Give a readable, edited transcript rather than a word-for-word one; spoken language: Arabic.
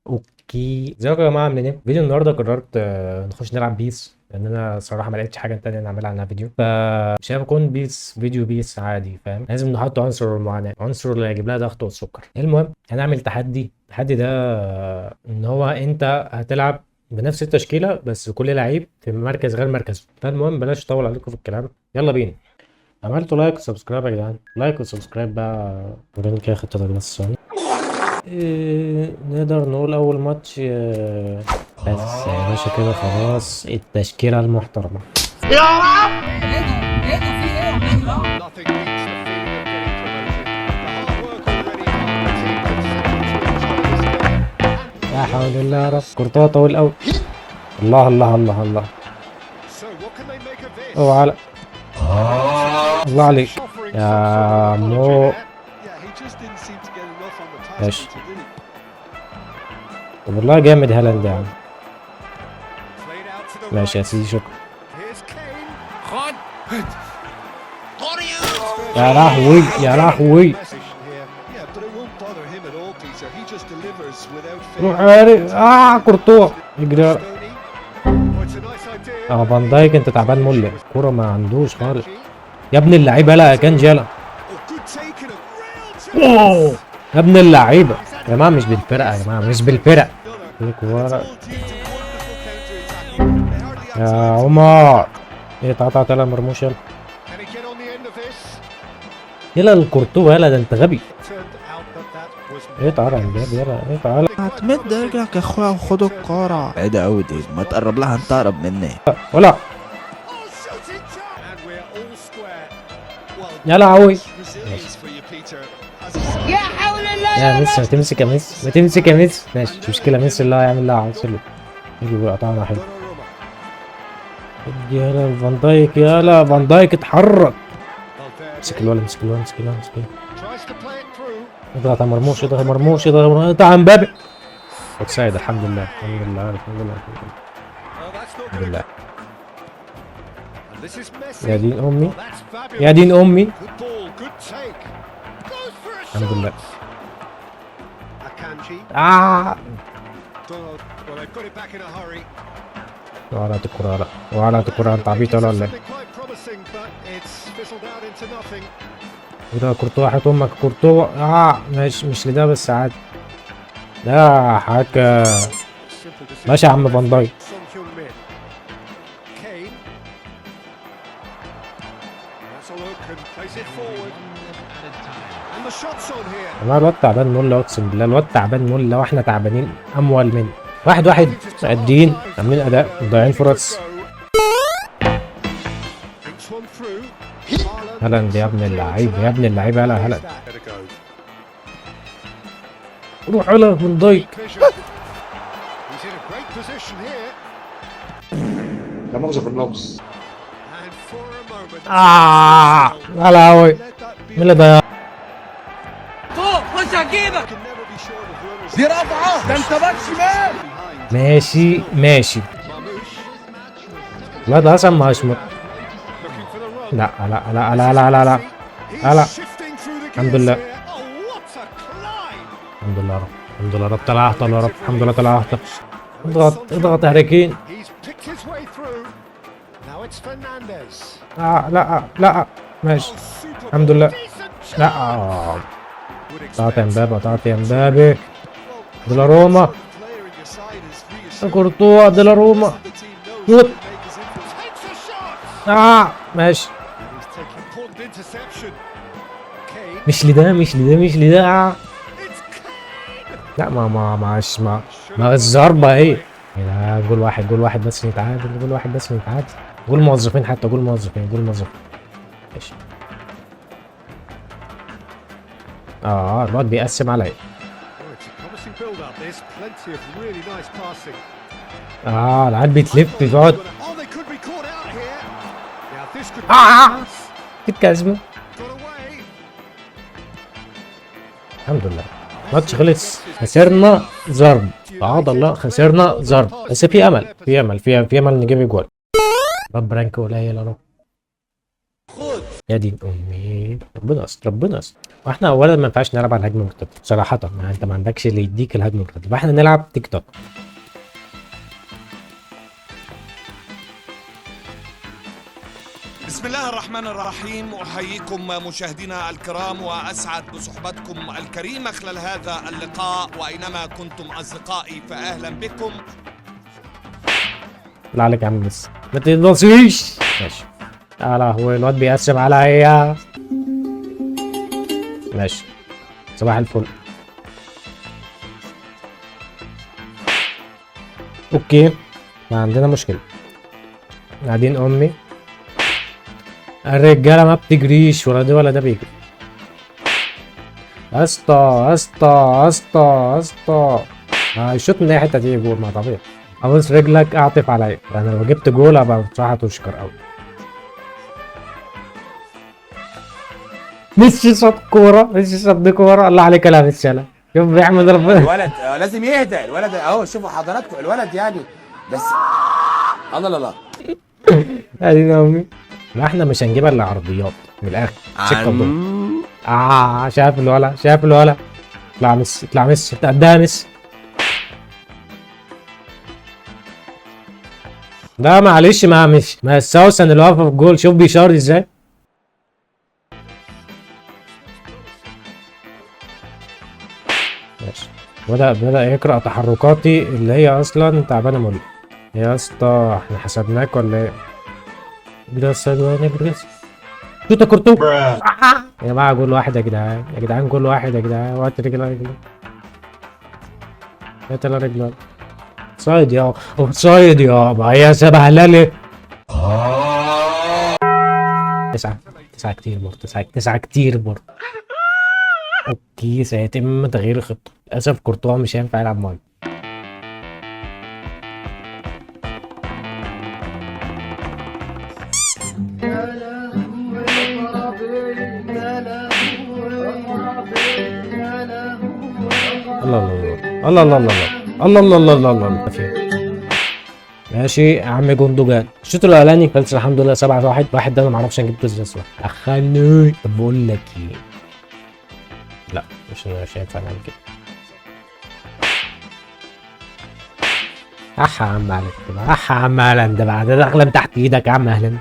اوكي، ازيكم يا جماعه، عاملين ايه؟ فيديو النهارده قررت نخش نلعب بيس، لان انا صراحه ما لقيتش حاجه تانية نعمل عنها فيديو، فمش هيكون بيس فيديو بيس عادي، فاهم؟ لازم نحط عنصر المعاناه، عنصر اللي هيجيب لها ضغط والسكر. المهم هنعمل تحدي. التحدي ده ان هو انت هتلعب بنفس التشكيله بس كل لعيب في مركز غير مركزه. فالمهم بلاش اطول عليكم في الكلام، يلا بينا. عملتوا لايك وسبسكرايب يا جدعان؟ لايك وسبسكرايب بقى. وريني كده خطتك بس ثواني. نقدر نقول اول ماتش بس يا باشا كده خلاص التشكيلة المحترمة. لا حول الله يا رب، كورتوا طويل قوي. الله الله الله الله، اوعى لا. الله عليك يا مو. ماشي، طب والله جامد هالاند يا عم. ماشي يا سيدي، شكرا. يا لهوي يا لهوي، روح كورتوا يجري. فان دايك انت تعبان مولع، الكوره ما عندوش خالص يا ابن اللعيبه. لا كان جالا. اوه يا ابن اللعيبه يا جماعه، مش بالفرقه يا جماعه، مش بالفرق. يا عمر ايه، تعالى تعالى مرموش، يلا يلا الكورتوا، يلا ده انت غبي. ايه تعالى يا امبابي، يلا ايه تعالى. هتمد رجلك يا اخويا وخد الكورة. بعيدة اوي دي، ما تقرب لها انت اقرب مني. ولا يلا عوي. يا حول الله يا ميسي، ما تمسك يا ميسي، ما تمسك يا ميسي. ماشي مش مشكلة، ميسي اللي هيعمل اللي عاوز له. يجي ويقطعنا حلو. يلا فان دايك، يلا فان دايك اتحرك. امسك الولد، امسك الولد، امسك الولد، امسك الولد. اضغط على مرموش، اضغط على مرموش، اضغط على مرموش، على امبابي. اوفسايد، الحمد لله الحمد لله الحمد لله الحمد لله. يا دين امي، يا دين امي، الحمد لله. وعلى الكرة، لا وعلى الكرة، انت عبيط ولا ايه؟ وده كورتوا، حياة امك كورتوا. مش لده بس عادي. ده حاجة. ماشي يا عم فان دايك. والله الواد تعبان مولة، اقسم بالله الواد تعبان مولة، واحنا تعبانين امول منه. واحد واحد مأدين، عاملين اداء، مضيعين فرص. هالاند يا ابن اللعيب، يا ابن اللعيب، يلا هالاند. روح على فان دايك. لا مؤاخذة في اللفظ. يا لهوي، مين اللي ضيع؟ خش هجيبك دي رافعة، ده انت باك شمال. ماشي ماشي. لا ده اصلا مش لا لا لا لا لا لا لا لا. الحمد لله الحمد لله يا رب، الحمد لله يا رب، طلعت يا رب، الحمد لله طلعت. اضغط اضغط يا هريكين. لا لا ماشي الحمد لله. لا قطعت يا مبابي، قطعت يا مبابي. دوناروما، كورتوا، دوناروما. شوت. ماشي. مش لده مش لده مش لده. لا ما الضربة ايه. لا جول واحد، جول واحد بس نتعادل، جول واحد بس نتعادل. جول موظفين حتى، جول موظفين، جول موظفين. ماشي. الواد بيقسم عليا. العيال بتلف بيقعد. تتكازمه. الحمد لله الماتش خلص، خسرنا ضرب، عاد الله خسرنا ضرب، بس في امل، في امل، في امل نجيب اجوال. رب رانك قليل يا رب. يا دين امي، ربنا يستر ربنا يستر. واحنا اولا ما ينفعش نلعب على الهجمه المرتده صراحه، يعني انت ما عندكش اللي يديك الهجمه المرتده، فاحنا نلعب تيك توك. بسم الله الرحمن الرحيم، أحييكم مشاهدينا الكرام وأسعد بصحبتكم الكريمة خلال هذا اللقاء، وأينما كنتم أصدقائي فأهلا بكم. لا عليك يا عم بس ما تنصيش. ماشي. يا لهوي الواد بيقسم عليا. ماشي صباح الفل. اوكي ما عندنا مشكلة. قاعدين امي الرجالة ما بتجريش ولا دي ولا ده بيجري. اسطى اسطى اسطى اسطى هيشوط من اي حتة تيجي جول، ما طبيعي. ابص رجلك اعطف عليا، انا لو جبت جول ابقى بصراحة تشكر قوي. ميسي صد كورة، ميسي صد كورة، الله عليك يا ميسي. يلا شوف بيحمد ربنا. الولد لازم يهدى، الولد اهو شوفوا حضراتكم الولد يعني بس. الله لا لا ادي امي. ما احنا مش هنجيبها الا عرضيات من الاخر. سكه وضوء. شايف الولا، شايف الولا. اطلع ميسي اطلع ميسي، انت قدها ميسي. ده معلش ما السوسن اللي واقفه في الجول، شوف بيشاور ازاي. ماشي. بدأ يقرأ تحركاتي اللي هي اصلا تعبانه مولي. يا اسطى احنا حسبناك ولا ايه؟ بريس بريس شوطه كورتو. يا جماعه جول واحد يا جدعان، يا جدعان جول واحد يا جدعان. وقت رجل يا رجل اوفسايد يا اوفسايد يا ما هي سبهلله. تسعة كتير برضه، تسعة كتير برضه. اوكي سيتم تغيير الخطة، للأسف كورتوا مش هينفع يلعب ماي. الله الله الله الله الله الله الله الله الله الله. ماشي يا عم جندوجان. الشوط الاولاني خلص الحمد لله 7-1. واحد ده انا معرفش اجيب بوزيشن اسود. اخلني. طب بقول لك ايه، لا مش هينفع نعمل كده. اح يا عم عليك كده، اح يا عم هالاند ده بعد داخله من تحت ايدك يا عم هالاند.